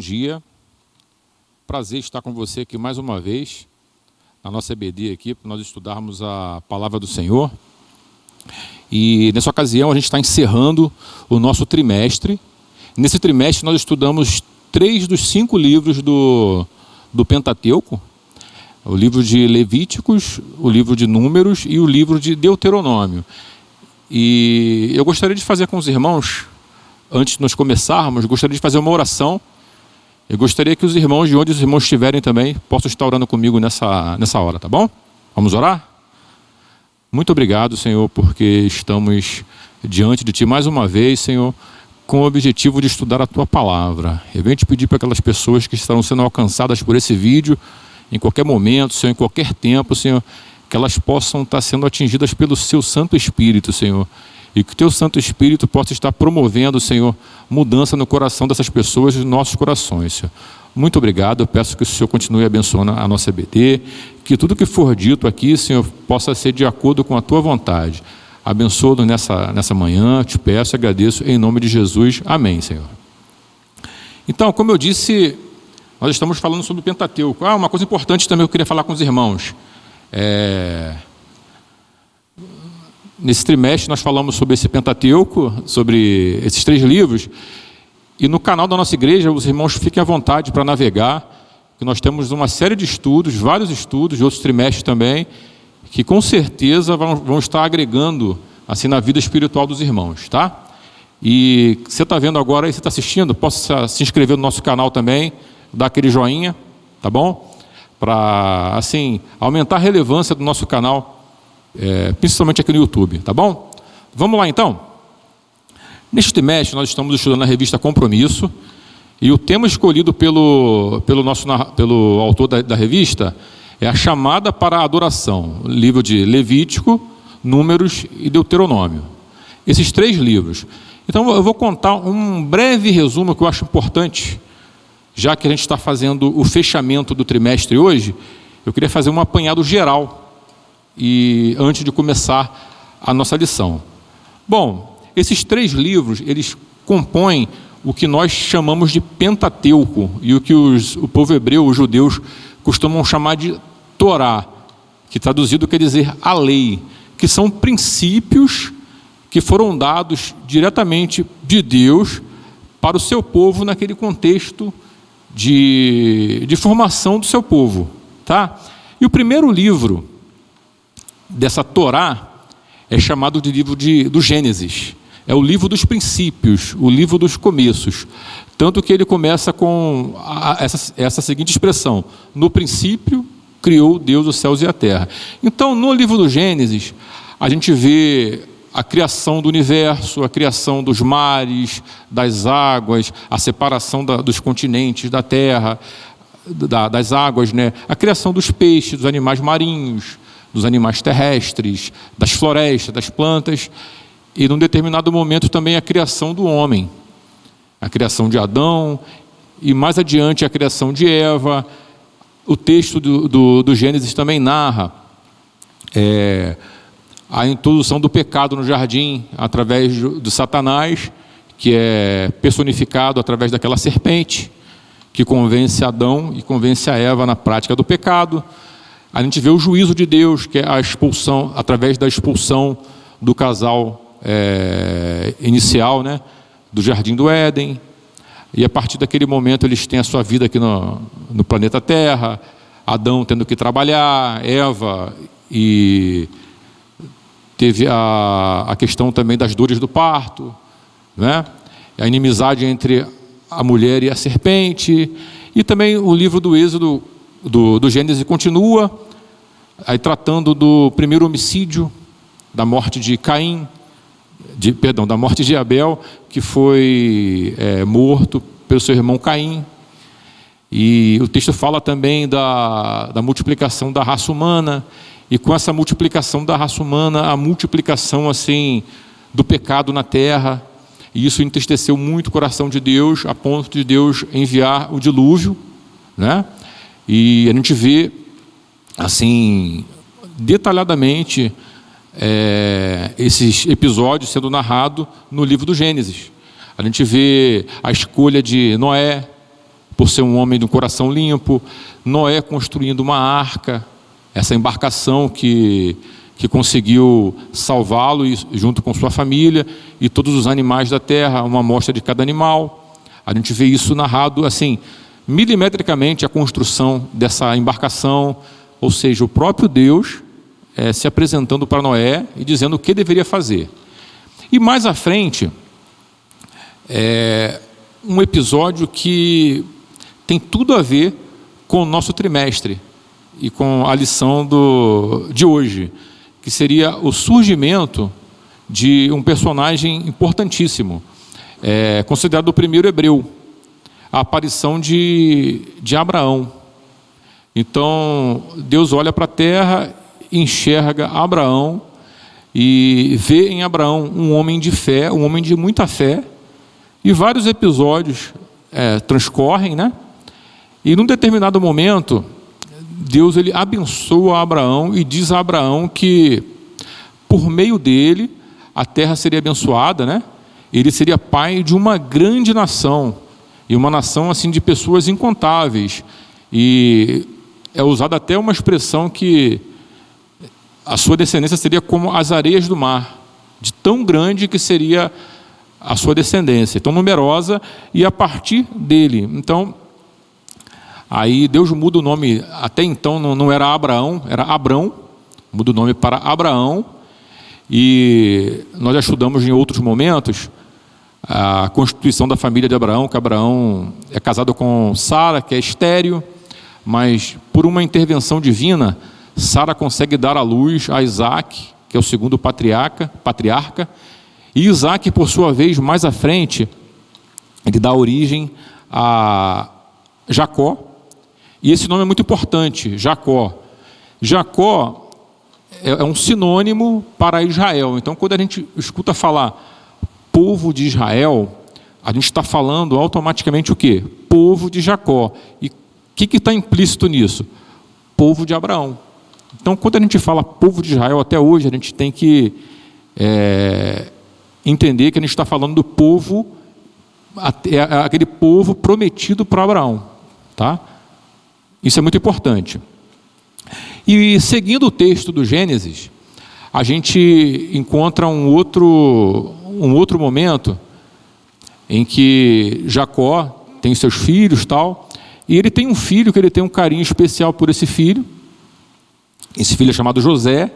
dia, prazer estar com você aqui mais uma vez, na nossa EBD aqui, para nós estudarmos a Palavra do Senhor. E nessa ocasião a gente está encerrando o nosso trimestre. Nesse trimestre nós estudamos 3 dos 5 livros do Pentateuco, o livro de Levíticos, o livro de Números e o livro de Deuteronômio. E eu gostaria de fazer com os irmãos, antes de nós começarmos, gostaria de fazer uma oração. Eu gostaria que os irmãos, de onde os irmãos estiverem também, possam estar orando comigo nessa hora, tá bom? Vamos orar? Muito obrigado, Senhor, porque estamos diante de Ti mais uma vez, Senhor, com o objetivo de estudar a Tua Palavra. Eu venho te pedir para aquelas pessoas que estarão sendo alcançadas por esse vídeo, em qualquer momento, Senhor, em qualquer tempo, Senhor, que elas possam estar sendo atingidas pelo Seu Santo Espírito, Senhor. E que o Teu Santo Espírito possa estar promovendo, Senhor, mudança no coração dessas pessoas e nos nossos corações, Senhor. Muito obrigado, eu peço que o Senhor continue abençoando a nossa EBD, que tudo que for dito aqui, Senhor, possa ser de acordo com a Tua vontade. Abençoa-nos nessa manhã, te peço e agradeço, em nome de Jesus. Amém, Senhor. Então, como eu disse, nós estamos falando sobre o Pentateuco. Uma coisa importante também eu queria falar com os irmãos. Nesse trimestre nós falamos sobre esse Pentateuco, sobre esses 3 livros, e no canal da nossa igreja os irmãos fiquem à vontade para navegar, que nós temos uma série de estudos, vários estudos, de outros trimestres também, que com certeza vão estar agregando assim na vida espiritual dos irmãos, tá? E você está vendo agora aí, você está assistindo, possa se inscrever no nosso canal também, dar aquele joinha, tá bom? Para assim aumentar a relevância do nosso canal, principalmente aqui no YouTube, tá bom? Vamos lá então. Neste trimestre nós estamos estudando a revista Compromisso, e o tema escolhido pelo autor da revista é a chamada para a adoração, livro de Levítico, Números e Deuteronômio. Esses 3 livros. Então eu vou contar um breve resumo que eu acho importante, já que a gente está fazendo o fechamento do trimestre hoje. Eu queria fazer um apanhado geral e antes de começar a nossa lição. Bom, esses 3 livros, eles compõem o que nós chamamos de Pentateuco, e o que o povo hebreu, os judeus, costumam chamar de Torá, que traduzido quer dizer a lei, que são princípios que foram dados diretamente de Deus para o seu povo naquele contexto de formação do seu povo, tá? E o primeiro livro dessa Torá é chamado de livro do Gênesis. É o livro dos princípios, o livro dos começos. Tanto que ele começa com essa seguinte expressão: no princípio criou Deus os céus e a terra. Então, no livro do Gênesis, a gente vê a criação do universo, a criação dos mares, das águas, a separação dos continentes, da terra, das águas, né? A criação dos peixes, dos animais marinhos, dos animais terrestres, das florestas, das plantas, e num determinado momento também a criação do homem, a criação de Adão, e mais adiante a criação de Eva. O texto do Gênesis também narra a introdução do pecado no jardim através do Satanás, que é personificado através daquela serpente, que convence Adão e convence a Eva na prática do pecado. A gente vê o juízo de Deus, que é a expulsão, através da expulsão do casal inicial, né, do Jardim do Éden. E a partir daquele momento eles têm a sua vida aqui no planeta Terra, Adão tendo que trabalhar, Eva, e teve a questão também das dores do parto, né? A inimizade entre a mulher e a serpente, e também o livro do Êxodo, do Gênesis, continua aí tratando do primeiro homicídio, da morte de Caim, da morte de Abel, que foi morto pelo seu irmão Caim. E o texto fala também da multiplicação da raça humana, e com essa multiplicação da raça humana, a multiplicação assim do pecado na terra, e isso entristeceu muito o coração de Deus, a ponto de Deus enviar o dilúvio, né? E a gente vê assim detalhadamente esses episódios sendo narrados no livro do Gênesis. A gente vê a escolha de Noé, por ser um homem de um coração limpo. Noé construindo uma arca, essa embarcação que conseguiu salvá-lo junto com sua família e todos os animais da terra, uma amostra de cada animal. A gente vê isso narrado assim, milimetricamente, a construção dessa embarcação, ou seja, o próprio Deus se apresentando para Noé e dizendo o que deveria fazer. E mais à frente, um episódio que tem tudo a ver com o nosso trimestre e com a lição de hoje, que seria o surgimento de um personagem importantíssimo, considerado o primeiro hebreu, a aparição de Abraão. Então, Deus olha para a terra, enxerga Abraão e vê em Abraão um homem de fé, um homem de muita fé, e vários episódios transcorrem, né? E num determinado momento, Deus ele abençoa Abraão e diz a Abraão que por meio dele a terra seria abençoada, né? Ele seria pai de uma grande nação, e uma nação assim de pessoas incontáveis. E é usada até uma expressão que a sua descendência seria como as areias do mar, de tão grande que seria a sua descendência, tão numerosa, e a partir dele. Então, aí Deus muda o nome, até então não era Abraão, era Abrão, muda o nome para Abraão, e nós já estudamos em outros momentos a constituição da família de Abraão, que Abraão é casado com Sara, que é estéril, mas por uma intervenção divina, Sara consegue dar à luz a Isaac, que é o segundo patriarca, e Isaac, por sua vez, mais à frente, ele dá origem a Jacó, e esse nome é muito importante, Jacó. Jacó é um sinônimo para Israel. Então, quando a gente escuta falar povo de Israel, a gente está falando automaticamente o quê? Povo de Jacó. E o que está implícito nisso? Povo de Abraão. Então, quando a gente fala povo de Israel, até hoje a gente tem que entender que a gente está falando do povo, aquele povo prometido para Abraão, tá? Isso é muito importante. E seguindo o texto do Gênesis, a gente encontra um outro momento em que Jacó tem seus filhos, tal, e ele tem um filho que ele tem um carinho especial por esse filho. Esse filho é chamado José,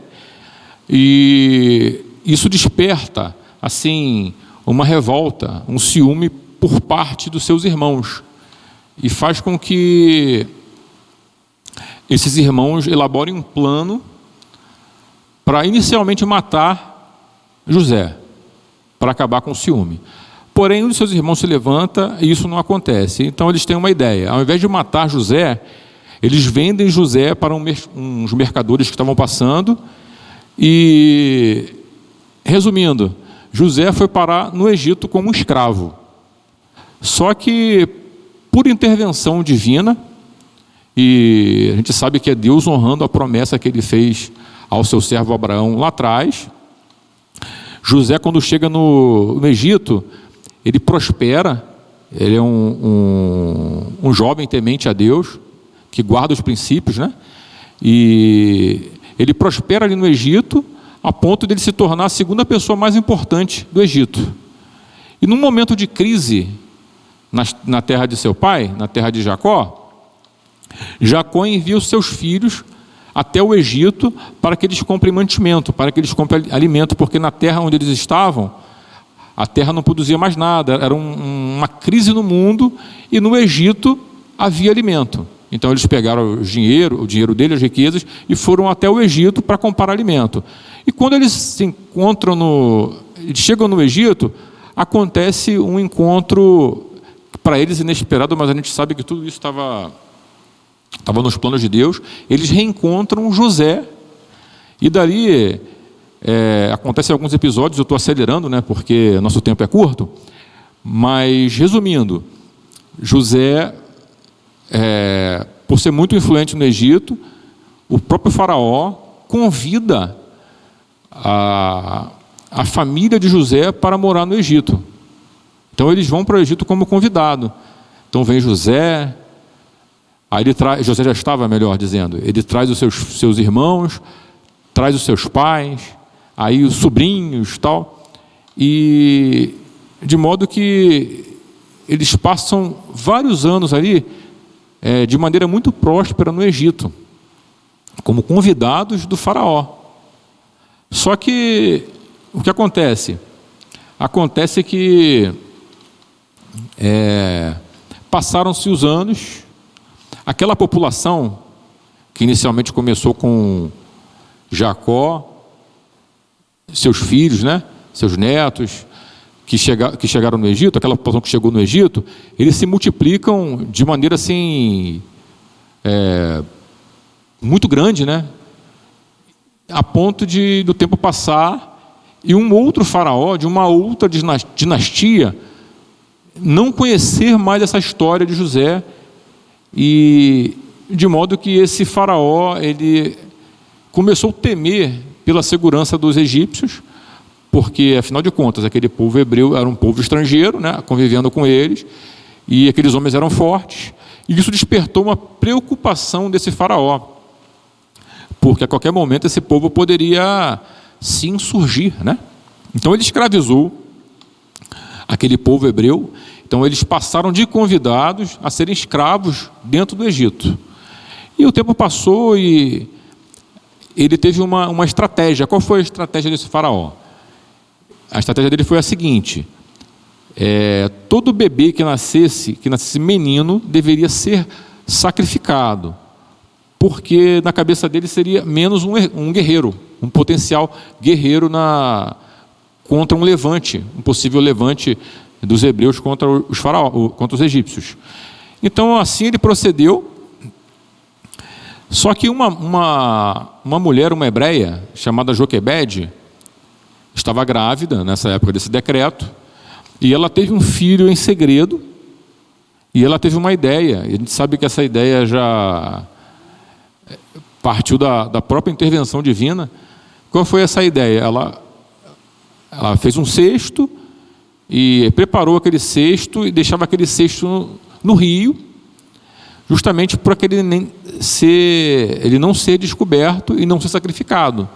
e isso desperta assim uma revolta, um ciúme por parte dos seus irmãos, e faz com que esses irmãos elaborem um plano para inicialmente matar José, para acabar com o ciúme. Porém, um de seus irmãos se levanta e isso não acontece. Então eles têm uma ideia: ao invés de matar José, eles vendem José para uns mercadores que estavam passando. E, resumindo, José foi parar no Egito como um escravo. Só que, por intervenção divina, e a gente sabe que é Deus honrando a promessa que ele fez ao seu servo Abraão lá atrás, José, quando chega no Egito, ele prospera. Ele é um jovem temente a Deus, que guarda os princípios, né? E ele prospera ali no Egito, a ponto de ele se tornar a segunda pessoa mais importante do Egito. E num momento de crise na terra de seu pai, na terra de Jacó, Jacó envia os seus filhos até o Egito para que eles comprem mantimento, para que eles comprem alimento, porque na terra onde eles estavam, a terra não produzia mais nada, era uma crise no mundo, e no Egito havia alimento. Então eles pegaram o dinheiro dele, as riquezas, e foram até o Egito para comprar alimento. E quando eles se encontram eles chegam no Egito, acontece um encontro para eles inesperado, mas a gente sabe que tudo isso estava nos planos de Deus. Eles reencontram José, e dali acontecem alguns episódios. Eu estou acelerando, né, porque nosso tempo é curto, mas resumindo, José, por ser muito influente no Egito, o próprio faraó convida a família de José para morar no Egito. Então eles vão para o Egito como convidado. Então vem José, aí ele traz, José já estava, melhor dizendo, ele traz os seus irmãos, traz os seus pais, aí os sobrinhos, tal, e de modo que eles passam vários anos ali de maneira muito próspera no Egito, como convidados do faraó. Só que o que acontece? Acontece que passaram-se os anos, aquela população que inicialmente começou com Jacó, seus filhos, né, seus netos, que chegaram no Egito, aquela população que chegou no Egito, eles se multiplicam de maneira assim, muito grande, né, a ponto do tempo passar e um outro faraó, de uma outra dinastia, não conhecer mais essa história de José, e de modo que esse faraó, ele começou a temer pela segurança dos egípcios, porque, afinal de contas, aquele povo hebreu era um povo estrangeiro, né, convivendo com eles, e aqueles homens eram fortes, e isso despertou uma preocupação desse faraó, porque a qualquer momento esse povo poderia se insurgir, né? Então ele escravizou aquele povo hebreu. Então eles passaram de convidados a serem escravos dentro do Egito. E o tempo passou e ele teve uma estratégia. Qual foi a estratégia desse faraó? A estratégia dele foi a seguinte: todo bebê que nascesse menino, deveria ser sacrificado, porque na cabeça dele seria menos um guerreiro, um potencial guerreiro contra um levante, um possível levante dos hebreus contra os egípcios. Então assim ele procedeu. Só que uma mulher, uma hebreia, chamada Joquebede, estava grávida nessa época desse decreto, e ela teve um filho em segredo, e ela teve uma ideia, e a gente sabe que essa ideia já partiu da própria intervenção divina. Qual foi essa ideia? Ela fez um cesto, e preparou aquele cesto, e deixava aquele cesto no rio, justamente para que ele não ser descoberto e não ser sacrificado.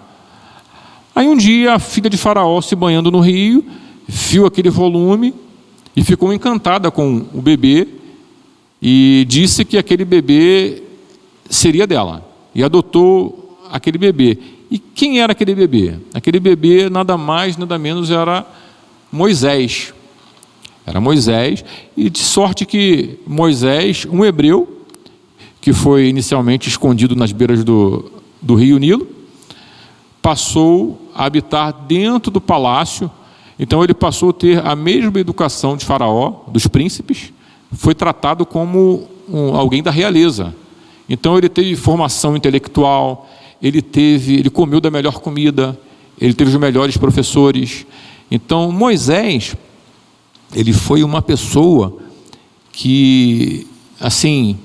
Aí um dia a filha de Faraó, se banhando no rio, viu aquele volume e ficou encantada com o bebê, e disse que aquele bebê seria dela, e adotou aquele bebê. E quem era aquele bebê? Aquele bebê nada mais, nada menos era Moisés. Era Moisés, e de sorte que Moisés, um hebreu, que foi inicialmente escondido nas beiras do rio Nilo, passou a habitar dentro do palácio. Então ele passou a ter a mesma educação de Faraó, dos príncipes, foi tratado como alguém da realeza. Então ele teve formação intelectual, ele comeu da melhor comida, ele teve os melhores professores. Então Moisés, ele foi uma pessoa que, assim,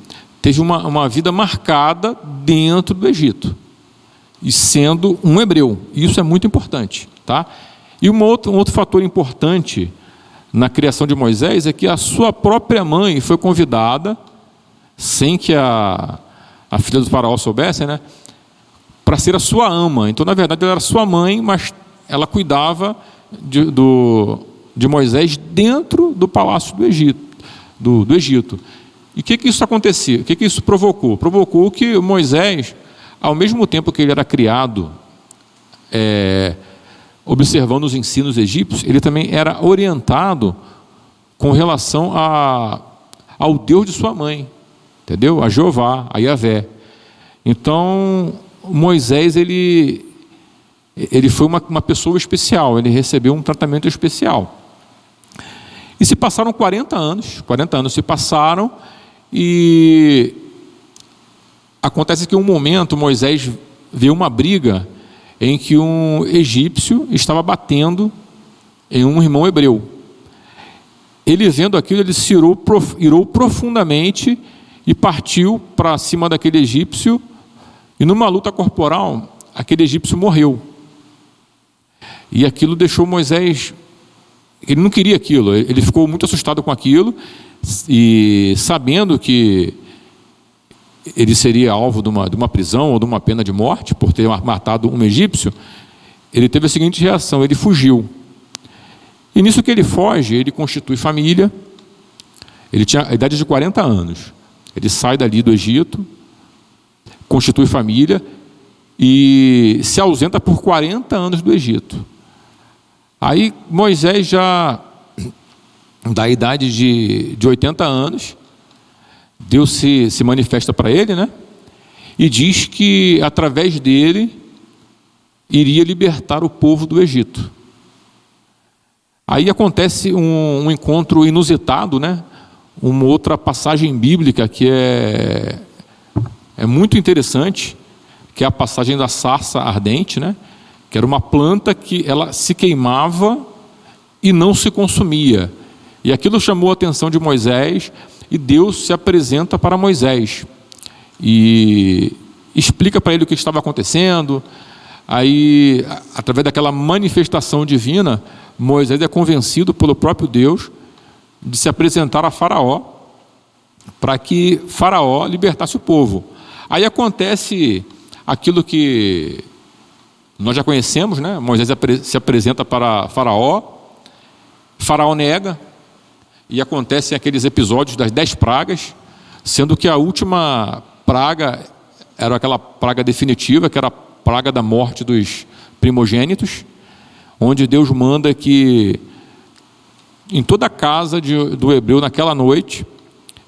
teve uma vida marcada dentro do Egito, e sendo um hebreu. Isso é muito importante, tá? E um outro fator importante na criação de Moisés é que a sua própria mãe foi convidada, sem que a filha do faraó soubesse, né, para ser a sua ama. Então, na verdade, ela era sua mãe, mas ela cuidava de Moisés dentro do palácio do Egito. E o que isso acontecia? O que isso provocou? Provocou que Moisés, ao mesmo tempo que ele era criado, observando os ensinos egípcios, ele também era orientado com relação ao Deus de sua mãe, entendeu? A Jeová, a Yahvé. Então Moisés, ele foi uma pessoa especial, ele recebeu um tratamento especial. E se passaram 40 anos se passaram, e acontece que em um momento Moisés vê uma briga em que um egípcio estava batendo em um irmão hebreu. Ele, vendo aquilo, ele se irou profundamente e partiu para cima daquele egípcio, e numa luta corporal, aquele egípcio morreu. E aquilo deixou Moisés, ele não queria aquilo, ele ficou muito assustado com aquilo, e sabendo que ele seria alvo de uma prisão ou de uma pena de morte por ter matado um egípcio, ele teve a seguinte reação: ele fugiu. E nisso que ele foge, ele constitui família. Ele tinha a idade de 40 anos. Ele sai dali do Egito, constitui família e se ausenta por 40 anos do Egito. Aí Moisés, já da idade de 80 anos, Deus se manifesta para ele, né? E diz que através dele iria libertar o povo do Egito. Aí acontece um encontro inusitado, né? Uma outra passagem bíblica que é muito interessante, que é a passagem da sarça ardente, né? Que era uma planta que ela se queimava e não se consumia. E aquilo chamou a atenção de Moisés, e Deus se apresenta para Moisés e explica para ele o que estava acontecendo. Aí, através daquela manifestação divina, Moisés é convencido pelo próprio Deus de se apresentar a Faraó, para que Faraó libertasse o povo. Aí acontece aquilo que nós já conhecemos, né? Moisés se apresenta para Faraó, Faraó nega, e acontecem aqueles episódios das 10 pragas, sendo que a última praga era aquela praga definitiva, que era a praga da morte dos primogênitos, onde Deus manda que em toda a casa do hebreu naquela noite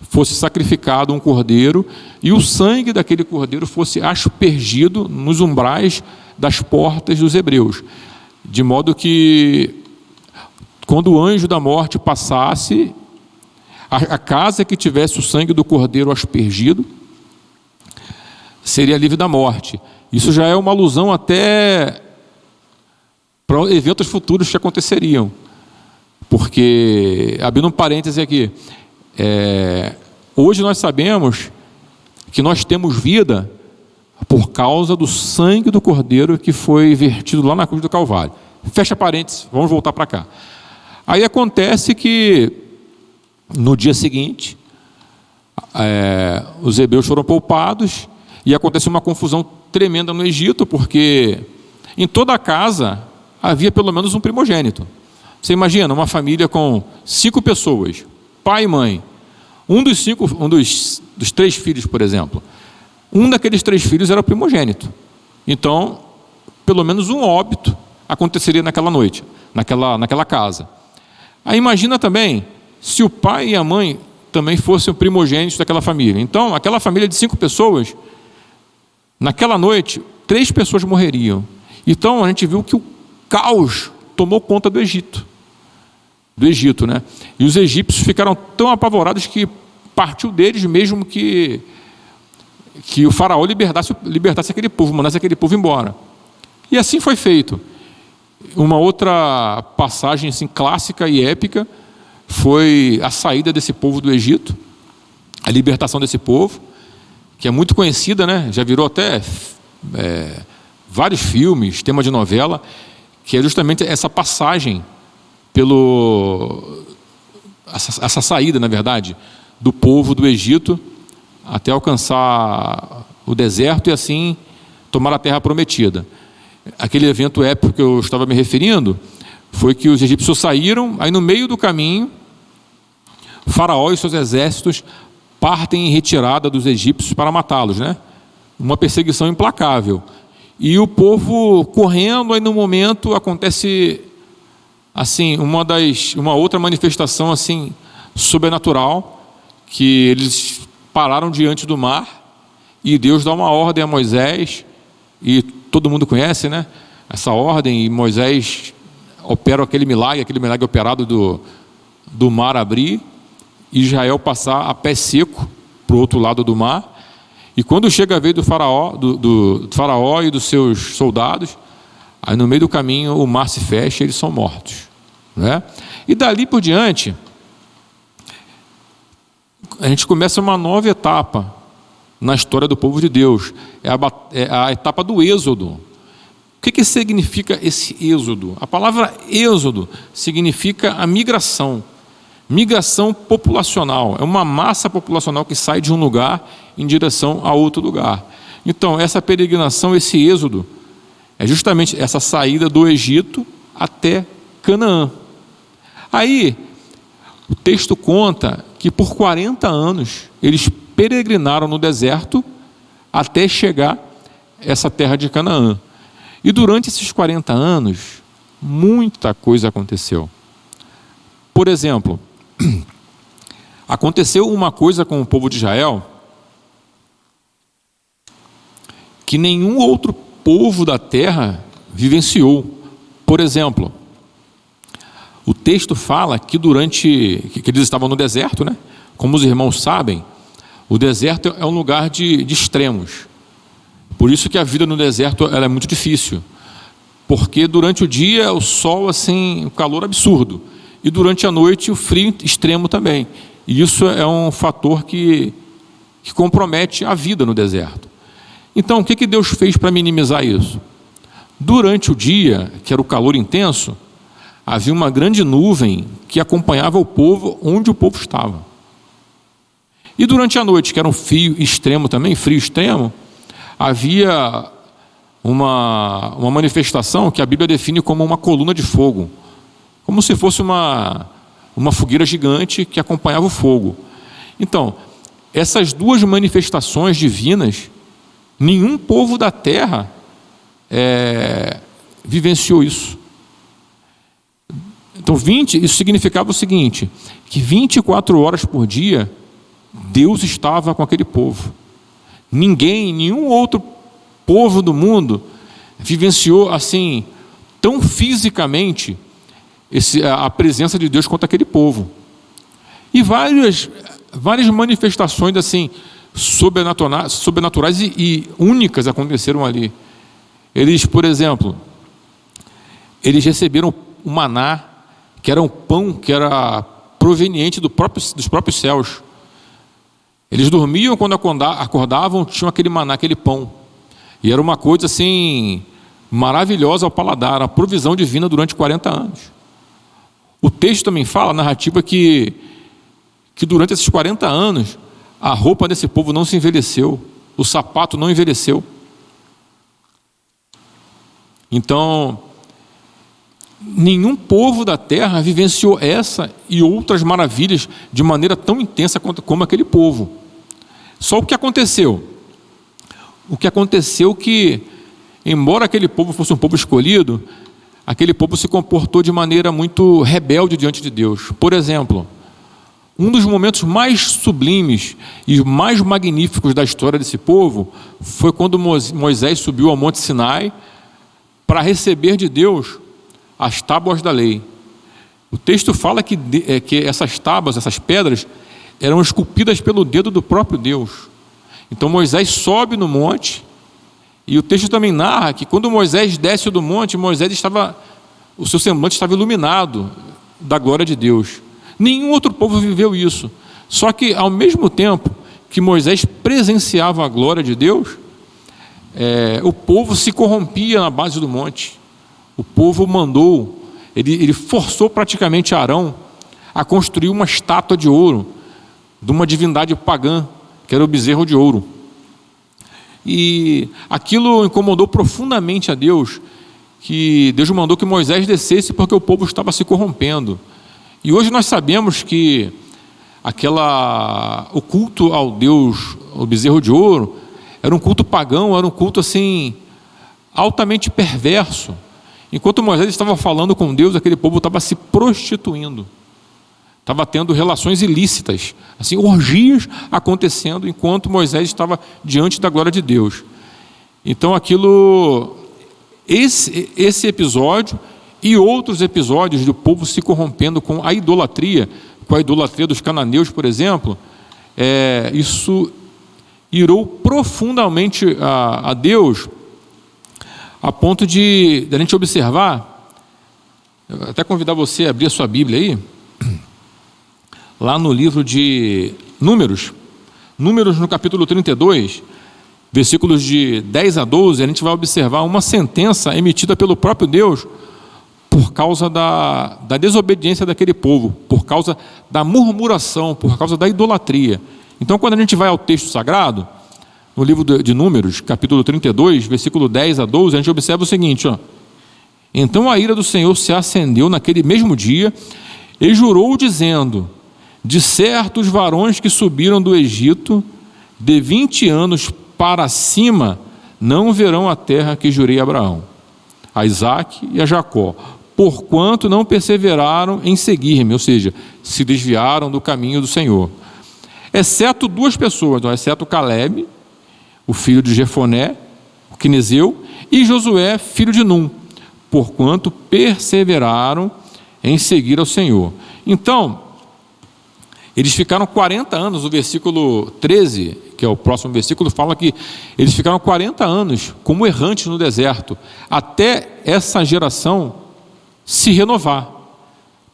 fosse sacrificado um cordeiro, e o sangue daquele cordeiro fosse aspergido nos umbrais das portas dos hebreus, de modo que quando o anjo da morte passasse, a casa que tivesse o sangue do cordeiro aspergido seria livre da morte. Isso já é uma alusão até para eventos futuros que aconteceriam. Porque, abrindo um parêntese aqui, hoje nós sabemos que nós temos vida por causa do sangue do cordeiro que foi vertido lá na cruz do Calvário. Fecha parênteses, vamos voltar para cá. Aí acontece que no dia seguinte os hebreus foram poupados, e acontece uma confusão tremenda no Egito, porque em toda a casa havia pelo menos um primogênito. Você imagina uma família com 5 pessoas, pai e mãe. Um dos 3 filhos, por exemplo, um daqueles 3 filhos era o primogênito. Então, pelo menos um óbito aconteceria naquela noite, naquela casa. Aí imagina também se o pai e a mãe também fossem o primogênito daquela família. Então, aquela família de 5 pessoas, naquela noite, 3 pessoas morreriam. Então, a gente viu que o caos tomou conta do Egito, né? E os egípcios ficaram tão apavorados que partiu deles mesmo que o faraó libertasse aquele povo, mandasse aquele povo embora. E assim foi feito. Uma outra passagem assim, clássica e épica foi a saída desse povo do Egito, a libertação desse povo, que é muito conhecida, né? Já virou até vários filmes, tema de novela, que é justamente essa passagem essa saída, na verdade, do povo do Egito até alcançar o deserto e assim tomar a terra prometida. Aquele evento épico que eu estava me referindo foi que os egípcios saíram, aí no meio do caminho, Faraó e seus exércitos partem em retirada dos egípcios para matá-los, né? Uma perseguição implacável. E o povo correndo, aí no momento acontece assim uma outra manifestação assim sobrenatural, que eles pararam diante do mar e Deus dá uma ordem a Moisés, e todo mundo conhece, né? Essa ordem, e Moisés opera aquele milagre operado do mar abrir e Israel passar a pé seco para o outro lado do mar. E quando chega a vez do faraó e dos seus soldados, aí no meio do caminho o mar se fecha e eles são mortos, né? E dali por diante a gente começa uma nova etapa na história do povo de Deus. É a etapa do êxodo. O que significa esse êxodo? A palavra êxodo significa a migração. Migração populacional, é uma massa populacional que sai de um lugar em direção a outro lugar. Então, essa peregrinação, esse êxodo, é justamente essa saída do Egito até Canaã. Aí, o texto conta que por 40 anos eles peregrinaram no deserto até chegar a essa terra de Canaã. E durante esses 40 anos, muita coisa aconteceu. Por exemplo, aconteceu uma coisa com o povo de Israel que nenhum outro povo da terra vivenciou. Por exemplo, o texto fala que que eles estavam no deserto, né? Como os irmãos sabem, o deserto é um lugar de extremos. Por isso que a vida no deserto ela é muito difícil. Porque durante o dia o sol, assim, o calor absurdo. E durante a noite o frio extremo também. E isso é um fator que compromete a vida no deserto. Então, o que Deus fez para minimizar isso? Durante o dia, que era o calor intenso, havia uma grande nuvem que acompanhava o povo onde o povo estava. E durante a noite, que era um frio extremo também, frio extremo, havia uma manifestação que a Bíblia define como uma coluna de fogo. Como se fosse uma fogueira gigante que acompanhava o fogo. Então, essas duas manifestações divinas, nenhum povo da terra vivenciou isso. Então, isso significava o seguinte, que 24 horas por dia, Deus estava com aquele povo. Nenhum outro povo do mundo vivenciou assim, tão fisicamente, a presença de Deus contra aquele povo. E várias manifestações assim, sobrenaturais e únicas aconteceram ali. Eles, por exemplo, eles receberam o maná, que era um pão que era proveniente dos próprios céus. Eles dormiam, quando acordavam, tinham aquele maná, aquele pão. E era uma coisa assim, maravilhosa ao paladar, a provisão divina durante 40 anos. O texto também fala, a narrativa, que durante esses 40 anos, a roupa desse povo não se envelheceu, o sapato não envelheceu. Então, nenhum povo da terra vivenciou essa e outras maravilhas de maneira tão intensa como aquele povo. Só o que aconteceu? O que aconteceu que, embora aquele povo fosse um povo escolhido, aquele povo se comportou de maneira muito rebelde diante de Deus. Por exemplo, um dos momentos mais sublimes e mais magníficos da história desse povo foi quando Moisés subiu ao Monte Sinai para receber de Deus as tábuas da lei. O texto fala que essas tábuas, essas pedras, eram esculpidas pelo dedo do próprio Deus. Então Moisés sobe no monte, e o texto também narra que quando Moisés desce do monte, o seu semblante estava iluminado da glória de Deus. Nenhum outro povo viveu isso. Só que ao mesmo tempo que Moisés presenciava a glória de Deus, o povo se corrompia na base do monte. O povo ele forçou praticamente Arão a construir uma estátua de ouro de uma divindade pagã, que era o bezerro de ouro. E aquilo incomodou profundamente a Deus, que Deus mandou que Moisés descesse porque o povo estava se corrompendo. E hoje nós sabemos que o culto ao Deus, o bezerro de ouro, era um culto pagão, era um culto assim, altamente perverso. Enquanto Moisés estava falando com Deus, aquele povo estava se prostituindo, estava tendo relações ilícitas, assim, orgias acontecendo, enquanto Moisés estava diante da glória de Deus. Então esse episódio e outros episódios do povo se corrompendo com a idolatria dos cananeus, por exemplo, isso irou profundamente a Deus, a ponto de a gente observar, até convidar você a abrir a sua Bíblia aí, lá no livro de Números no capítulo 32, versículos de 10 a 12, a gente vai observar uma sentença emitida pelo próprio Deus por causa da desobediência daquele povo, por causa da murmuração, por causa da idolatria. Então, quando a gente vai ao texto sagrado, no livro de Números, capítulo 32, versículo 10 a 12, a gente observa o seguinte, ó. Então a ira do Senhor se acendeu naquele mesmo dia e jurou dizendo: de certo os varões que subiram do Egito de 20 anos para cima não verão a terra que jurei a Abraão, a Isaque e a Jacó, porquanto não perseveraram em seguir-me, ou seja, se desviaram do caminho do Senhor. Exceto duas pessoas, então, exceto Caleb, o filho de Jefoné, o quinezeu, e Josué, filho de Num, porquanto perseveraram em seguir ao Senhor. Então, eles ficaram 40 anos, o versículo 13, que é o próximo versículo, fala que eles ficaram 40 anos como errantes no deserto, até essa geração se renovar,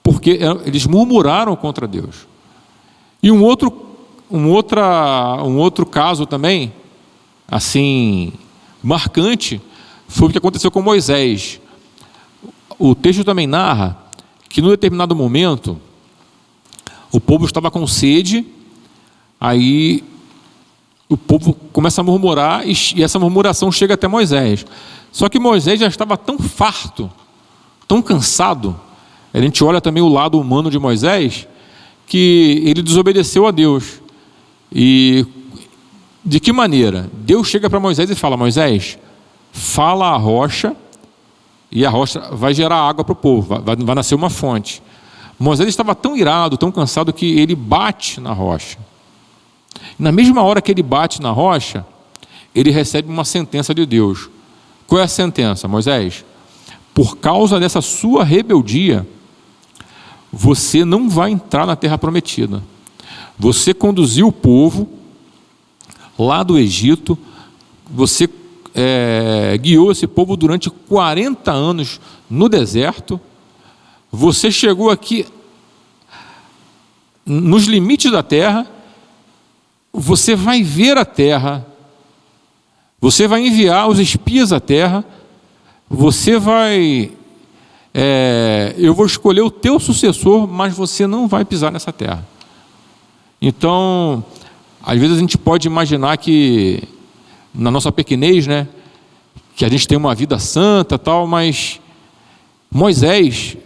porque eles murmuraram contra Deus. E um outro caso também, assim, marcante, foi o que aconteceu com Moisés. O texto também narra que, num determinado momento, o povo estava com sede, aí o povo começa a murmurar, e essa murmuração chega até Moisés. Só que Moisés já estava tão farto, tão cansado, a gente olha também o lado humano de Moisés, que ele desobedeceu a Deus. E de que maneira? Deus chega para Moisés e fala: Moisés, fala a rocha, e a rocha vai gerar água para o povo, vai nascer uma fonte. Moisés estava tão irado, tão cansado, que ele bate na rocha. Na mesma hora que ele bate na rocha, ele recebe uma sentença de Deus. Qual é a sentença, Moisés? Por causa dessa sua rebeldia, você não vai entrar na terra prometida. Você conduziu o povo lá do Egito, você guiou esse povo durante 40 anos no deserto, você chegou aqui nos limites da terra, você vai ver a terra, você vai enviar os espias à terra, você vai, eu vou escolher o teu sucessor, mas você não vai pisar nessa terra. Então, às vezes a gente pode imaginar que, na nossa pequenez, né, que a gente tem uma vida santa, tal, mas Moisés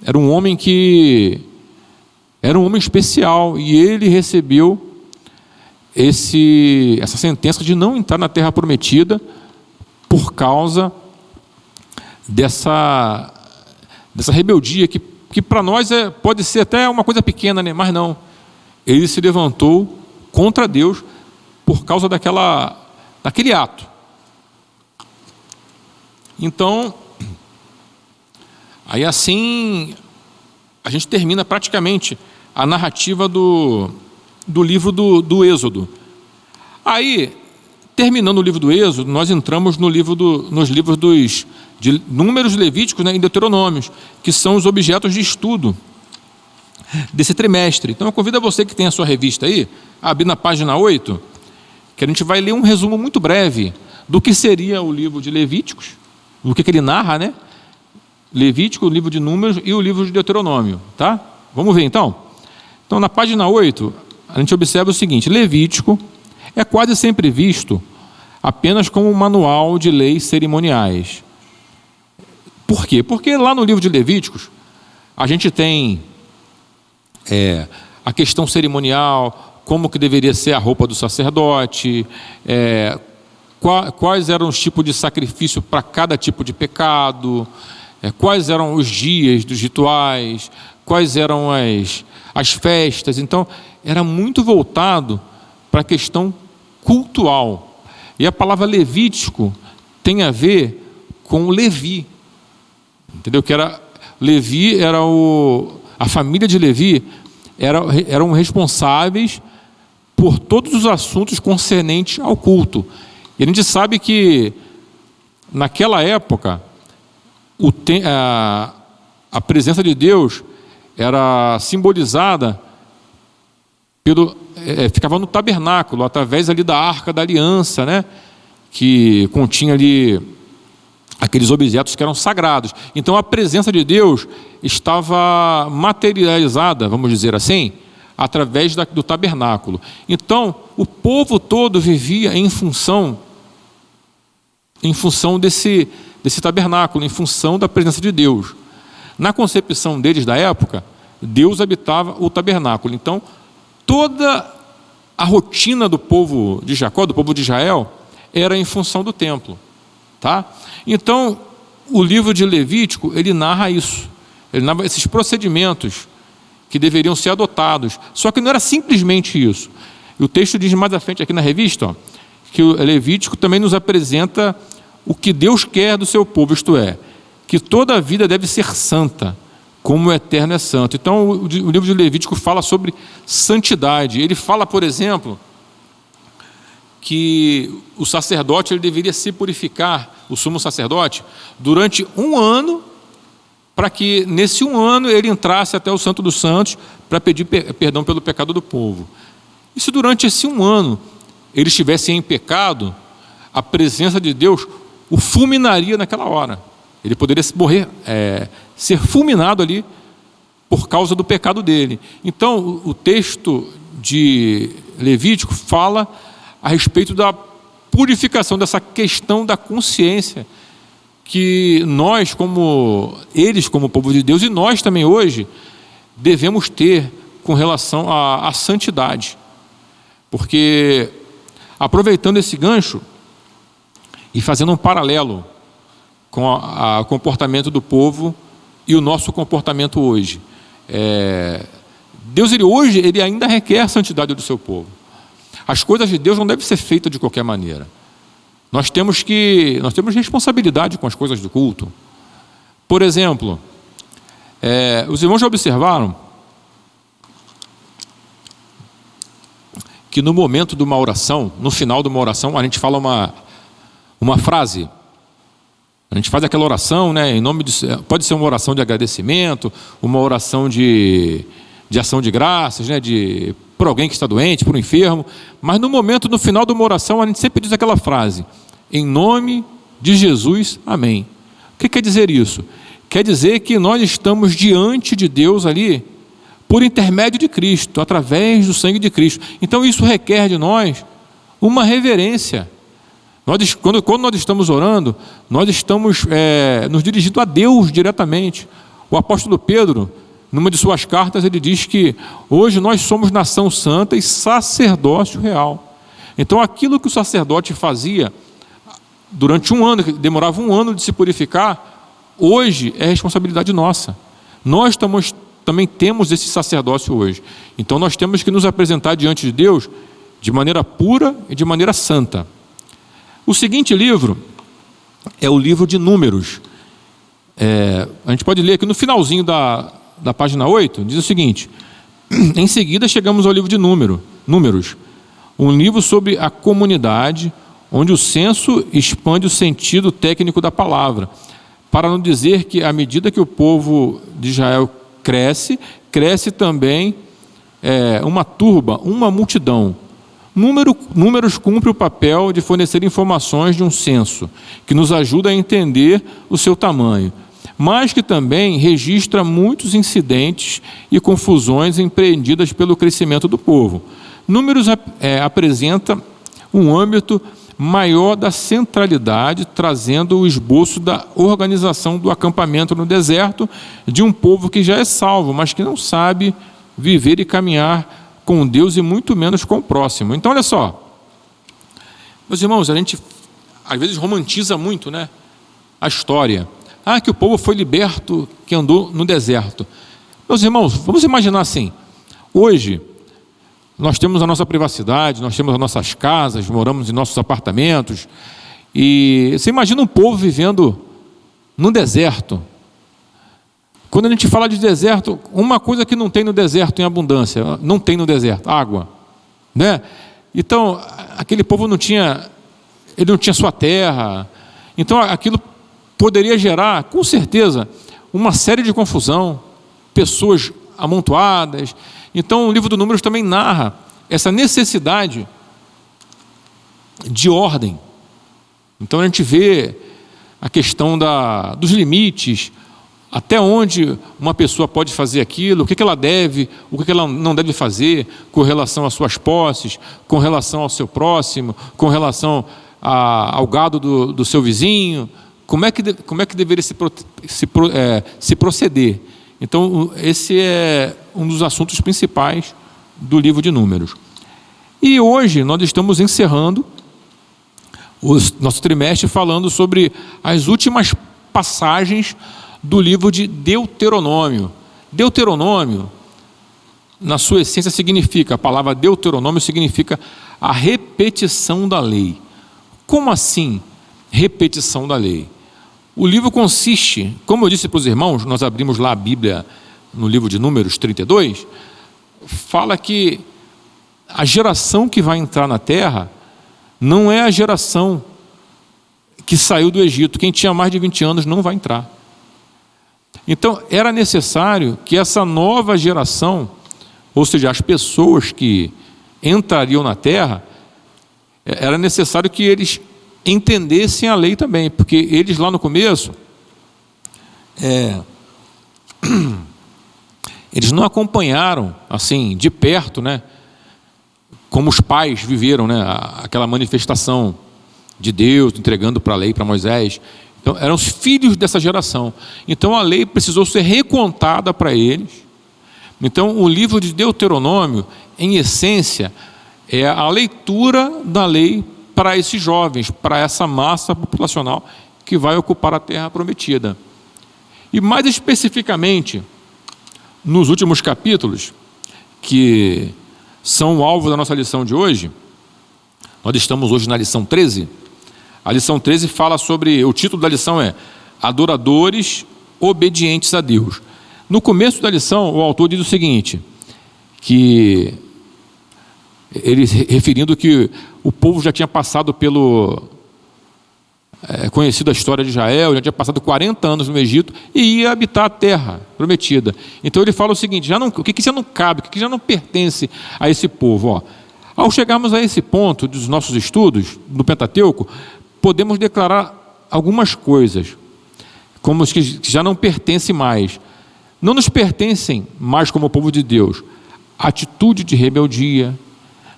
era um homem especial, e ele recebeu essa sentença de não entrar na terra prometida por causa dessa rebeldia que para nós pode ser até uma coisa pequena, né? Mas não. Ele se levantou contra Deus por causa daquele ato. Então, aí assim, a gente termina praticamente a narrativa do livro do Êxodo. Aí, terminando o livro do Êxodo, nós entramos nos livros de Números, Levíticos, né, e Deuteronômios, que são os objetos de estudo desse trimestre. Então eu convido a você que tem a sua revista aí, a abrir na página 8, que a gente vai ler um resumo muito breve do que seria o livro de Levíticos, do que ele narra, né? Levítico, o livro de Números e o livro de Deuteronômio, tá? Vamos ver então? Então, na página 8, a gente observa o seguinte: Levítico é quase sempre visto apenas como um manual de leis cerimoniais. Por quê? Porque lá no livro de Levíticos, a gente tem a questão cerimonial, como que deveria ser a roupa do sacerdote, quais eram os tipos de sacrifício para cada tipo de pecado, quais eram os dias dos rituais, quais eram as festas. Então, era muito voltado para a questão cultural. E a palavra Levítico tem a ver com Levi, entendeu? Que Levi era a família de Levi eram responsáveis por todos os assuntos concernentes ao culto. E a gente sabe que naquela época a presença de Deus era simbolizada ficava no tabernáculo, através ali da Arca da Aliança, né? Que continha ali aqueles objetos que eram sagrados. Então a presença de Deus estava materializada, vamos dizer assim, através do tabernáculo. Então o povo todo vivia em função desse tabernáculo, em função da presença de Deus. Na concepção deles da época, Deus habitava o tabernáculo. Então toda a rotina do povo de Jacó, do povo de Israel, era em função do templo. Tá? Então, o livro de Levítico, ele narra isso. Ele narra esses procedimentos que deveriam ser adotados. Só que não era simplesmente isso. E o texto diz mais à frente aqui na revista, ó, que o Levítico também nos apresenta o que Deus quer do seu povo, isto é, que toda a vida deve ser santa, como o Eterno é santo. Então, o livro de Levítico fala sobre santidade. Ele fala, por exemplo, que o sacerdote ele deveria se purificar, o sumo sacerdote, durante um ano, para que nesse um ano ele entrasse até o Santo dos Santos para pedir perdão pelo pecado do povo. E se durante esse um ano ele estivesse em pecado, a presença de Deus o fulminaria naquela hora. Ele poderia morrer, ser fulminado ali por causa do pecado dele. Então o texto de Levítico fala a respeito da purificação, dessa questão da consciência, que nós, como povo de Deus, e nós também hoje, devemos ter com relação à santidade. Porque, aproveitando esse gancho, e fazendo um paralelo com o comportamento do povo e o nosso comportamento hoje, Deus hoje ainda requer a santidade do seu povo. As coisas de Deus não devem ser feitas de qualquer maneira. Nós temos responsabilidade com as coisas do culto. Por exemplo, os irmãos já observaram que no momento de uma oração, no final de uma oração, a gente fala uma frase. A gente faz aquela oração, né, em nome pode ser uma oração de agradecimento, uma oração de ação de graças, né, por alguém que está doente, por um enfermo, mas no final de uma oração, a gente sempre diz aquela frase: em nome de Jesus, amém. O que quer dizer isso? Quer dizer que nós estamos diante de Deus ali, por intermédio de Cristo, através do sangue de Cristo. Então isso requer de nós uma reverência. Quando nós estamos orando, nós estamos nos dirigindo a Deus diretamente. O apóstolo Pedro, numa de suas cartas, ele diz que hoje nós somos nação santa e sacerdócio real. Então aquilo que o sacerdote fazia durante um ano, que demorava um ano de se purificar, hoje é responsabilidade nossa. Nós também temos esse sacerdócio hoje. Então nós temos que nos apresentar diante de Deus de maneira pura e de maneira santa. O seguinte livro é o livro de Números. A gente pode ler aqui no finalzinho da página 8, diz o seguinte: em seguida chegamos ao livro de Números, um livro sobre a comunidade, onde o censo expande o sentido técnico da palavra, para não dizer que à medida que o povo de Israel cresce também uma turba, uma multidão. Números cumpre o papel de fornecer informações de um censo, que nos ajuda a entender o seu tamanho, mas que também registra muitos incidentes e confusões empreendidas pelo crescimento do povo. Números apresenta um âmbito maior da centralidade, trazendo o esboço da organização do acampamento no deserto de um povo que já é salvo, mas que não sabe viver e caminhar com Deus e muito menos com o próximo. Então olha só, meus irmãos, a gente às vezes romantiza muito, né, a história. Que o povo foi liberto, que andou no deserto. Meus irmãos, vamos imaginar assim: hoje nós temos a nossa privacidade, nós temos as nossas casas, moramos em nossos apartamentos, e você imagina um povo vivendo no deserto. Quando a gente fala de deserto, uma coisa que não tem no deserto em abundância, não tem no deserto: água, né? Então aquele povo não tinha sua terra. Então aquilo poderia gerar, com certeza, uma série de confusão, pessoas amontoadas. Então o livro do Números também narra essa necessidade de ordem. Então a gente vê a questão dos limites, até onde uma pessoa pode fazer aquilo, o que ela deve, o que ela não deve fazer com relação às suas posses, com relação ao seu próximo, com relação ao gado do seu vizinho, como é que deveria se proceder. Então, esse é um dos assuntos principais do livro de Números. E hoje nós estamos encerrando o nosso trimestre falando sobre as últimas passagens do livro de Deuteronômio. Deuteronômio, na sua essência, a palavra Deuteronômio significa a repetição da lei. Como assim, repetição da lei? O livro consiste, como eu disse para os irmãos, nós abrimos lá a Bíblia no livro de Números 32, fala que a geração que vai entrar na terra não é a geração que saiu do Egito. Quem tinha mais de 20 anos não vai entrar. Então, era necessário que essa nova geração, ou seja, as pessoas que entrariam na terra, era necessário que eles entendessem a lei também, porque eles lá no começo, eles não acompanharam assim de perto, né, como os pais viveram, né, aquela manifestação de Deus entregando para a lei para Moisés. Então, eram os filhos dessa geração. Então, a lei precisou ser recontada para eles. Então, o livro de Deuteronômio, em essência, é a leitura da lei para esses jovens, para essa massa populacional que vai ocupar a terra prometida. E mais especificamente, nos últimos capítulos, que são o alvo da nossa lição de hoje, nós estamos hoje na lição 13, a lição 13 fala sobre, o título da lição é Adoradores Obedientes a Deus. No começo da lição, o autor diz o seguinte, que ele referindo que o povo já tinha passado conhecido a história de Israel, já tinha passado 40 anos no Egito e ia habitar a terra prometida. Então ele fala o seguinte, o que já não cabe, o que já não pertence a esse povo? Ó, ao chegarmos a esse ponto dos nossos estudos do Pentateuco, podemos declarar algumas coisas, como as que já não pertencem mais. Não nos pertencem mais como povo de Deus atitude de rebeldia,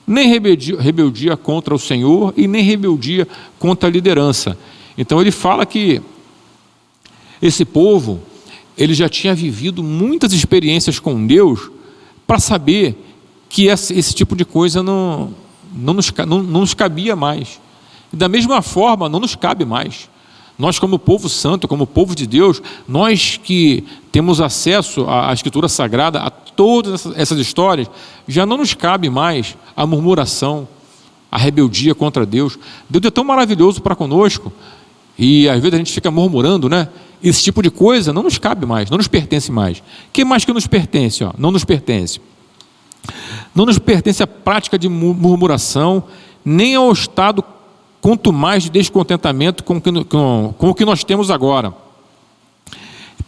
nem rebeldia contra o Senhor e nem rebeldia contra a liderança. Então ele fala que esse povo, ele já tinha vivido muitas experiências com Deus para saber que esse tipo de coisa não nos cabia mais. E da mesma forma, não nos cabe mais. Nós, como povo santo, como povo de Deus, nós que temos acesso à Escritura Sagrada, a todas essas histórias, já não nos cabe mais a murmuração, a rebeldia contra Deus. Deus é tão maravilhoso para conosco, e às vezes a gente fica murmurando, né? Esse tipo de coisa não nos cabe mais, não nos pertence mais. O que mais que nos pertence? Não nos pertence. Não nos pertence a prática de murmuração, nem ao estado quanto mais de descontentamento com o que nós temos agora,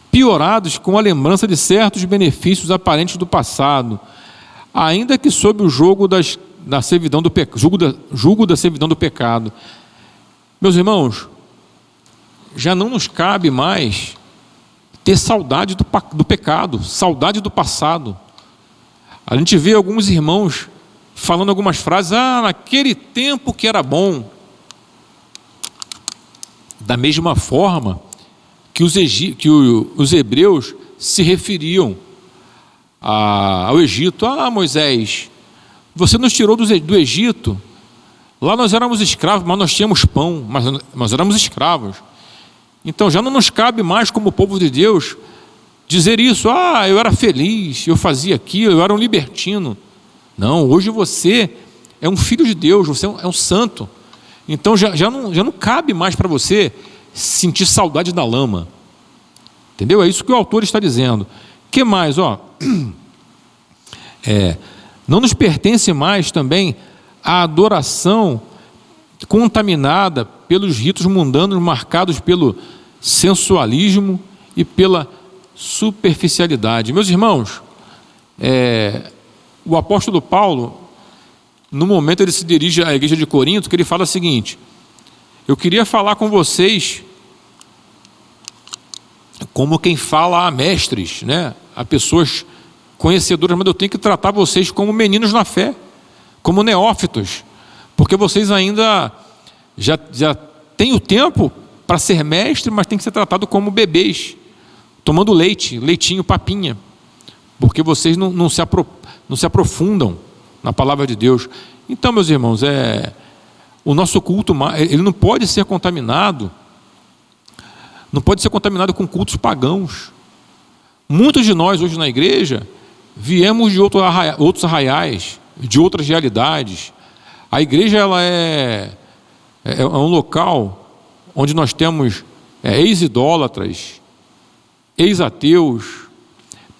piorados com a lembrança de certos benefícios aparentes do passado, ainda que sob o jugo da servidão do pecado. Meus irmãos, já não nos cabe mais ter saudade do pecado, saudade do passado. A gente vê alguns irmãos falando algumas frases, naquele tempo que era bom. Da mesma forma que os hebreus se referiam ao Egito. Moisés, você nos tirou do Egito, lá nós éramos escravos, mas nós tínhamos pão, mas nós éramos escravos. Então já não nos cabe mais como povo de Deus dizer isso, eu era feliz, eu fazia aquilo, eu era um libertino. Não, hoje você é um filho de Deus, você é um santo. Então já não cabe mais para você sentir saudade da lama. Entendeu? É isso que o autor está dizendo. O que mais? Não nos pertence mais também a adoração contaminada pelos ritos mundanos marcados pelo sensualismo e pela superficialidade. Meus irmãos, o apóstolo Paulo, no momento ele se dirige à igreja de Corinto, que ele fala o seguinte: eu queria falar com vocês como quem fala a mestres, né? A pessoas conhecedoras, mas eu tenho que tratar vocês como meninos na fé, como neófitos, porque vocês ainda já têm o tempo para ser mestre, mas tem que ser tratado como bebês, tomando leite, leitinho, papinha, porque vocês não se aprofundam na palavra de Deus. Então, meus irmãos, o nosso culto, ele não pode ser contaminado, com cultos pagãos. Muitos de nós hoje na igreja viemos de outros arraiais, de outras realidades. A igreja ela é um local onde nós temos ex-idólatras, ex-ateus,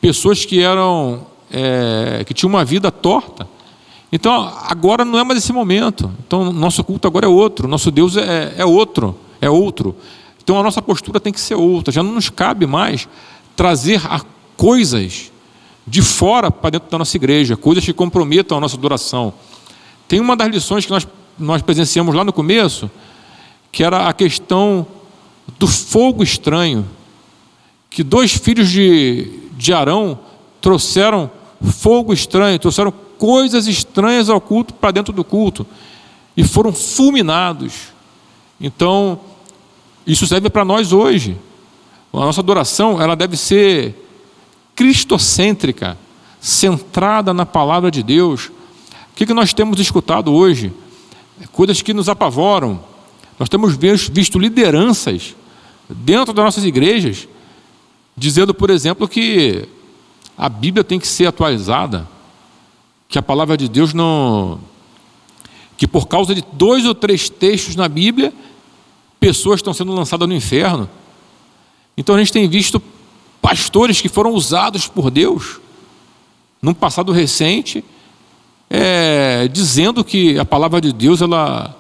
pessoas que tinham uma vida torta. Então, agora não é mais esse momento. Então, nosso culto agora é outro, nosso Deus é outro. Então, a nossa postura tem que ser outra. Já não nos cabe mais trazer coisas de fora para dentro da nossa igreja, coisas que comprometam a nossa adoração. Tem uma das lições que nós presenciamos lá no começo, que era a questão do fogo estranho, que 2 filhos de Arão trouxeram fogo estranho, trouxeram coisas estranhas ao culto, para dentro do culto, e foram fulminados. Então, isso serve para nós hoje. A nossa adoração, ela deve ser cristocêntrica, centrada na palavra de Deus. O que nós temos escutado hoje? Coisas que nos apavoram. Nós temos visto lideranças dentro das nossas igrejas dizendo, por exemplo, que a Bíblia tem que ser atualizada, que a palavra de Deus que por causa de 2 ou 3 textos na Bíblia, pessoas estão sendo lançadas no inferno. Então a gente tem visto pastores que foram usados por Deus num passado recente, dizendo que a palavra de Deus ela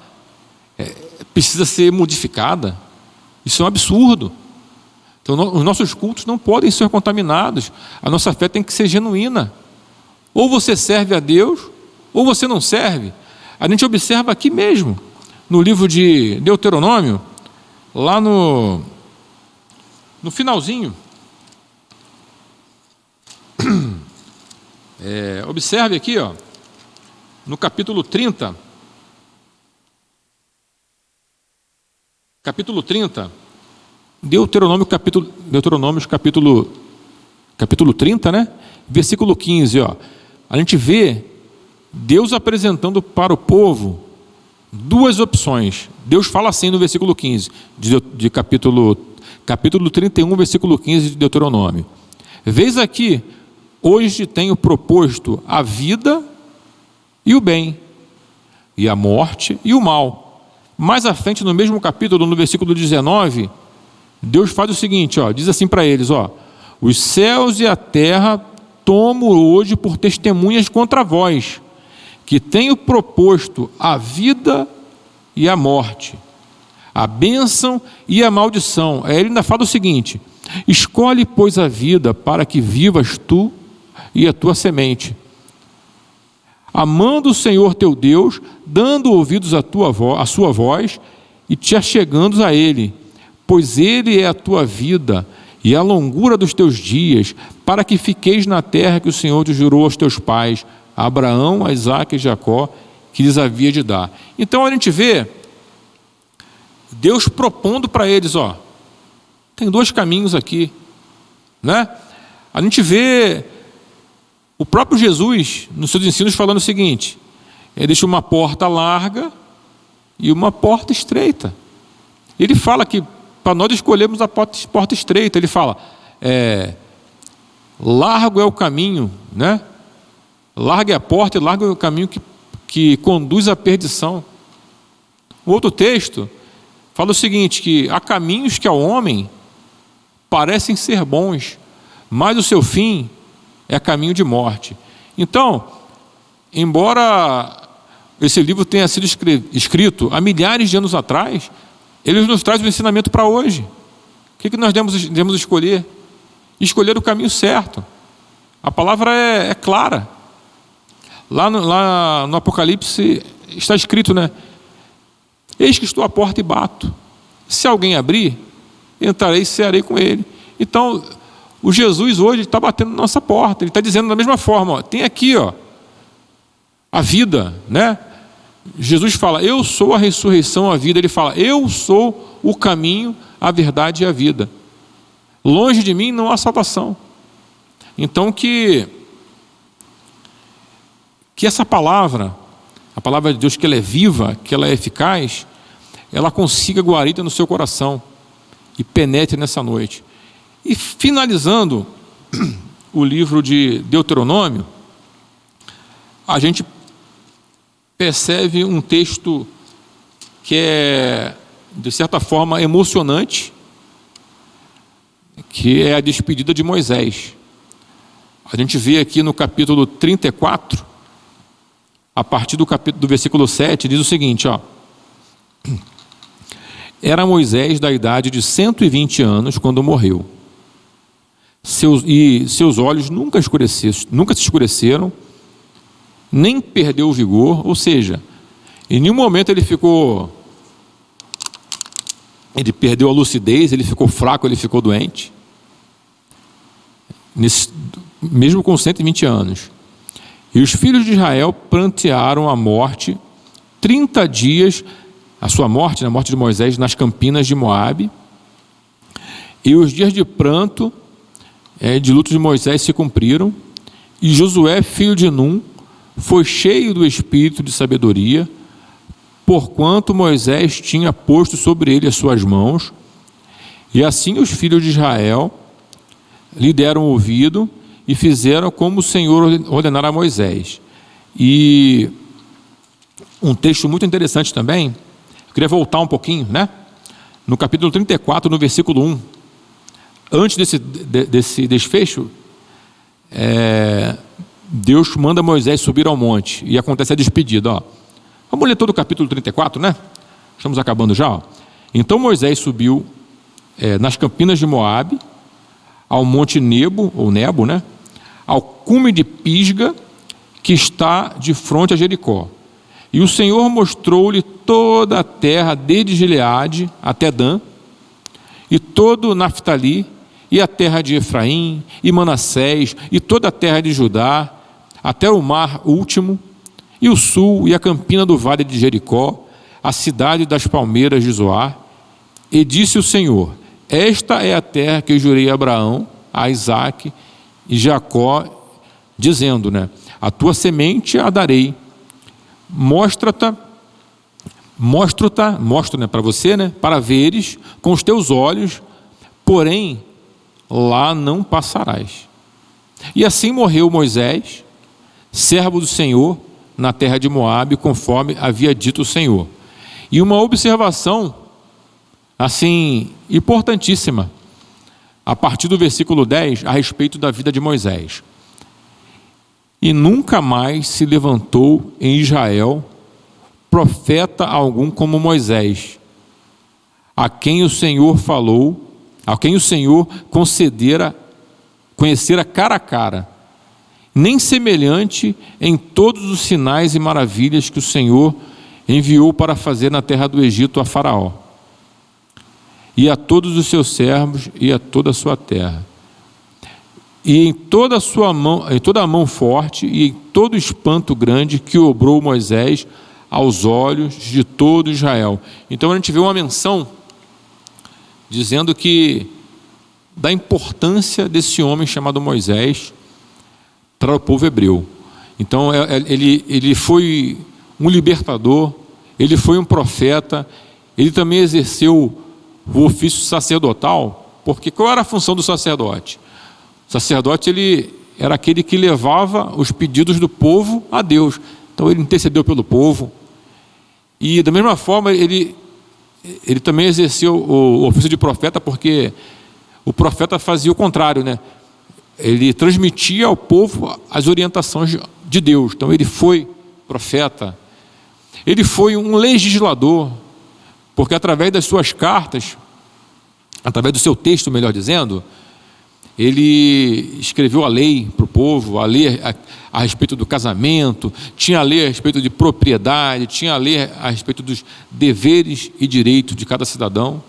precisa ser modificada. Isso é um absurdo. Então os nossos cultos não podem ser contaminados. A nossa fé tem que ser genuína. Ou você serve a Deus, ou você não serve. A gente observa aqui mesmo, no livro de Deuteronômio, lá no finalzinho, observe aqui, no capítulo 30, Deuteronômio capítulo 30, né? Versículo 15, a gente vê Deus apresentando para o povo 2 opções. Deus fala assim no versículo 15, de capítulo 31, versículo 15 de Deuteronômio. Vês aqui, hoje te tenho proposto a vida e o bem, e a morte e o mal. Mais à frente, no mesmo capítulo, no versículo 19, Deus faz o seguinte, diz assim para eles, os céus e a terra tomo hoje por testemunhas contra vós, que tenho proposto a vida e a morte, a bênção e a maldição. Ele ainda fala o seguinte: escolhe, pois, a vida, para que vivas tu e a tua semente, amando o Senhor teu Deus, dando ouvidos à sua voz e te achegando a Ele, pois Ele é a tua vida e a longura dos teus dias, para que fiqueis na terra que o Senhor te jurou aos teus pais, a Abraão, a Isaque e Jacó, que lhes havia de dar. Então a gente vê Deus propondo para eles, tem 2 caminhos aqui, né? A gente vê o próprio Jesus, nos seus ensinos, falando o seguinte: ele deixa uma porta larga e uma porta estreita. Ele fala que para nós escolhermos a porta estreita, ele fala, largo é o caminho, né? Larga é a porta e largo é o caminho que conduz à perdição. O outro texto fala o seguinte, que há caminhos que ao homem parecem ser bons, mas o seu fim é caminho de morte. Então, embora esse livro tenha sido escrito há milhares de anos atrás, ele nos traz um ensinamento para hoje. O que nós devemos escolher? Escolher o caminho certo. A palavra é clara. Lá no Apocalipse está escrito, né? Eis que estou à porta e bato. Se alguém abrir, entrarei e cearei com ele. Então, o Jesus hoje está batendo na nossa porta, ele está dizendo da mesma forma, ó, tem aqui, ó, a vida, né? Jesus fala, eu sou a ressurreição, a vida. Ele fala, eu sou o caminho, a verdade e a vida. Longe de mim não há salvação. Então que essa palavra, a palavra de Deus, que ela é viva, que ela é eficaz, ela consiga guarida no seu coração e penetre nessa noite. E finalizando o livro de Deuteronômio, a gente percebe um texto que é, de certa forma, emocionante, que é a despedida de Moisés. A gente vê aqui no capítulo 34, a partir do versículo 7, diz o seguinte, ó: era Moisés da idade de 120 anos quando morreu. Seus olhos nunca se escureceram, nem perdeu o vigor, ou seja, em nenhum momento ele perdeu a lucidez, ele ficou fraco, ele ficou doente, mesmo com 120 anos. E os filhos de Israel prantearam a morte 30 dias, a sua morte, a morte de Moisés, nas campinas de Moabe. E os dias de pranto, de luto de Moisés se cumpriram, e Josué, filho de Num, foi cheio do espírito de sabedoria, porquanto Moisés tinha posto sobre ele as suas mãos. E assim os filhos de Israel lhe deram ouvido e fizeram como o Senhor ordenara a Moisés. E um texto muito interessante também, eu queria voltar um pouquinho, né? No capítulo 34, no versículo 1, antes desse desfecho, Deus manda Moisés subir ao monte e acontece a despedida, ó. Vamos ler todo o capítulo 34, né? Estamos acabando já, ó. Então Moisés subiu nas campinas de Moabe, ao monte Nebo, ou Nebo, né? Ao cume de Pisga, que está de frente a Jericó. E o Senhor mostrou-lhe toda a terra, desde Gileade até Dan, e todo Naftali, e a terra de Efraim, e Manassés, e toda a terra de Judá, até o mar último, e o sul, e a campina do vale de Jericó, a cidade das palmeiras de Zoar. E disse o Senhor: esta é a terra que eu jurei a Abraão, a Isaque e Jacó, dizendo, né? A tua semente a darei. Mostro, né, para você, né? Para veres com os teus olhos, porém lá não passarás. E assim morreu Moisés, servo do Senhor, na terra de Moabe, conforme havia dito o Senhor. E uma observação, assim, importantíssima, a partir do versículo 10, a respeito da vida de Moisés. E nunca mais se levantou em Israel profeta algum como Moisés, a quem o Senhor falou, a quem o Senhor conhecera cara a cara, nem semelhante em todos os sinais e maravilhas que o Senhor enviou para fazer na terra do Egito a Faraó, e a todos os seus servos e a toda a sua terra, e em toda a sua mão, em toda a mão forte e em todo o espanto grande que obrou Moisés aos olhos de todo Israel. Então a gente vê uma menção dizendo que da importância desse homem chamado Moisés para o povo hebreu. Então ele foi um libertador, ele foi um profeta, ele também exerceu o ofício sacerdotal, porque qual era a função do sacerdote? O sacerdote, ele era aquele que levava os pedidos do povo a Deus. Então ele intercedeu pelo povo. E da mesma forma ele também exerceu o ofício de profeta, porque o profeta fazia o contrário, né? Ele transmitia ao povo as orientações de Deus. Então ele foi profeta. Ele foi um legislador, porque através das suas cartas, através do seu texto, melhor dizendo, ele escreveu a lei para o povo, a lei a respeito do casamento, tinha a lei a respeito de propriedade, tinha a lei a respeito dos deveres e direitos de cada cidadão,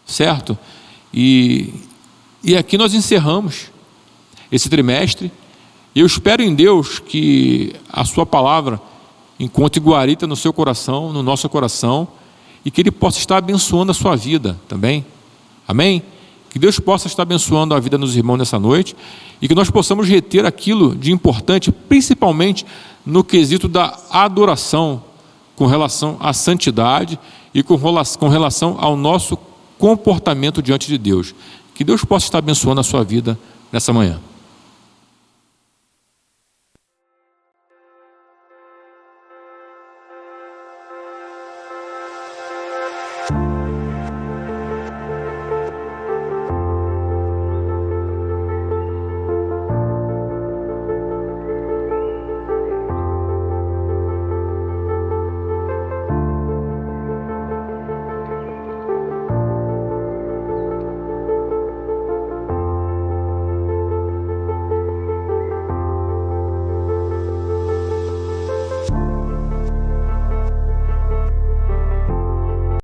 certo? E E aqui nós encerramos esse trimestre. E eu espero em Deus que a sua palavra encontre guarita no seu coração, no nosso coração, e que Ele possa estar abençoando a sua vida também. Amém? Que Deus possa estar abençoando a vida dos irmãos nessa noite e que nós possamos reter aquilo de importante, principalmente no quesito da adoração, com relação à santidade e com relação ao nosso comportamento diante de Deus. Que Deus possa estar abençoando a sua vida nessa manhã.